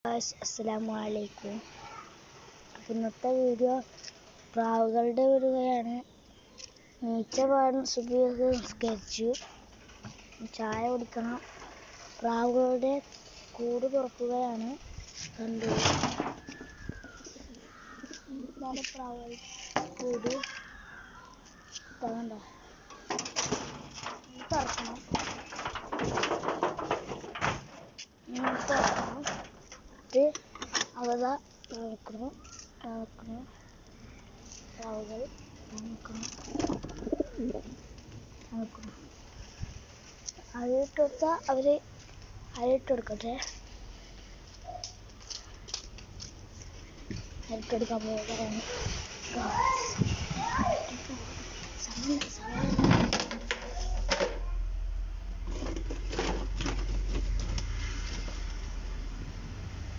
അസ്സലാമു അലൈക്കും. ഇന്നത്തെ വീഡിയോ പ്രാവുകളുടെ വീടുകയാണ്. നീച്ചപാടും സുബഹിയൊക്കെ നിസ്കരിച്ചു, ചായ കുടിക്കണം. പ്രാവുകളുടെ കൂട് തുറക്കുകയാണ്. കണ്ടു, ഇതാണ് പ്രാവുകളുടെ കൂട്. കണ്ട, തുറക്കണം. അവതാ നടക്കുന്നു പ്രാവുകൾ നടക്കുന്നു. അഴിട്ട് അവര് അഴിട്ട് കൊടുക്കട്ടെ. അഴിട്ടെടുക്കാൻ പോവുകയാണ്.